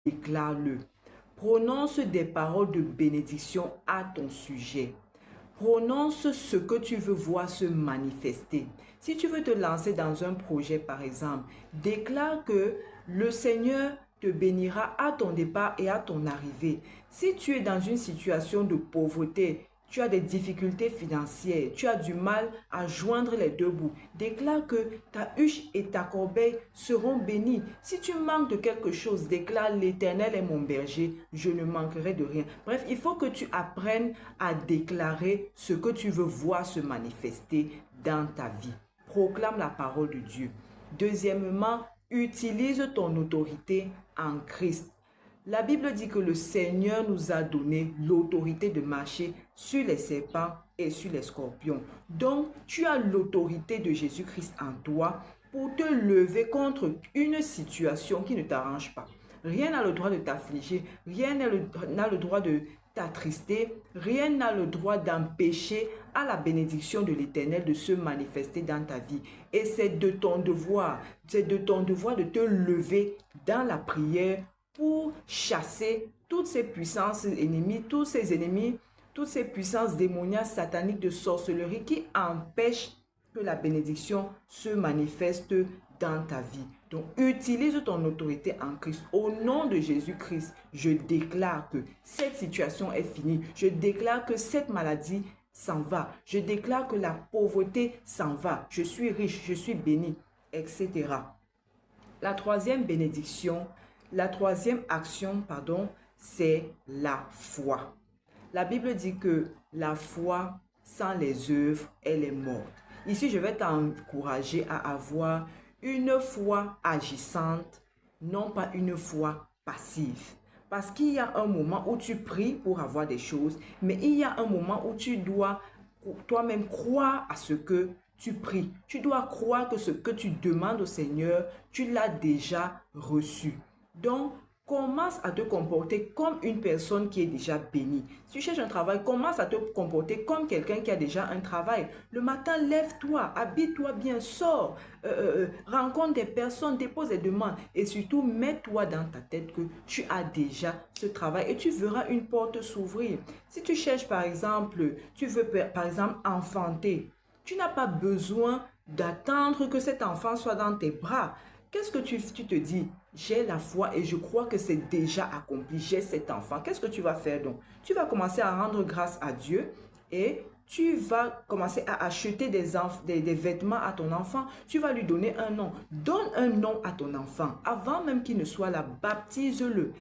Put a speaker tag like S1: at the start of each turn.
S1: déclare-le. Prononce des paroles de bénédiction à ton sujet. Prononce ce que tu veux voir se manifester. Si tu veux te lancer dans un projet, par exemple, déclare que le Seigneur te bénira à ton départ et à ton arrivée. Si tu es dans une situation de pauvreté, tu as des difficultés financières, tu as du mal à joindre les deux bouts, déclare que ta huche et ta corbeille seront bénies. Si tu manques de quelque chose, déclare: l'Éternel est mon berger, je ne manquerai de rien. Bref, il faut que tu apprennes à déclarer ce que tu veux voir se manifester dans ta vie. Proclame la parole de Dieu. Deuxièmement, utilise ton autorité en Christ. La Bible dit que le Seigneur nous a donné l'autorité de marcher sur les serpents et sur les scorpions. Donc, tu as l'autorité de Jésus-Christ en toi pour te lever contre une situation qui ne t'arrange pas. Rien n'a le droit de t'affliger, rien n'a le droit de t'attrister, rien n'a le droit d'empêcher à la bénédiction de l'Éternel de se manifester dans ta vie. Et c'est de ton devoir de te lever dans la prière pour chasser toutes ces puissances ennemies, toutes ces puissances démoniaques, sataniques, de sorcellerie qui empêchent que la bénédiction se manifeste dans ta vie. Donc, utilise ton autorité en Christ. Au nom de Jésus-Christ, je déclare que cette situation est finie. Je déclare que cette maladie s'en va. Je déclare que la pauvreté s'en va. Je suis riche, je suis béni, etc. La troisième action, c'est la foi. La Bible dit que la foi, sans les œuvres, elle est morte. Ici, je vais t'encourager à avoir une foi agissante, non pas une foi passive. Parce qu'il y a un moment où tu pries pour avoir des choses, mais il y a un moment où tu dois toi-même croire à ce que tu pries. Tu dois croire que ce que tu demandes au Seigneur, tu l'as déjà reçu. Donc, commence à te comporter comme une personne qui est déjà bénie. Si tu cherches un travail, commence à te comporter comme quelqu'un qui a déjà un travail. Le matin, lève-toi, habille-toi bien, sors, rencontre des personnes, dépose des demandes et surtout, mets-toi dans ta tête que tu as déjà ce travail et tu verras une porte s'ouvrir. Si tu cherches, par exemple, tu veux, par exemple, enfanter, tu n'as pas besoin d'attendre que cet enfant soit dans tes bras. Qu'est-ce que tu te dis? J'ai la foi et je crois que c'est déjà accompli. J'ai cet enfant. Qu'est-ce que tu vas faire donc? Tu vas commencer à rendre grâce à Dieu et tu vas commencer à acheter des vêtements à ton enfant. Tu vas lui donner un nom. Donne un nom à ton enfant. Avant même qu'il ne soit là, baptise-le.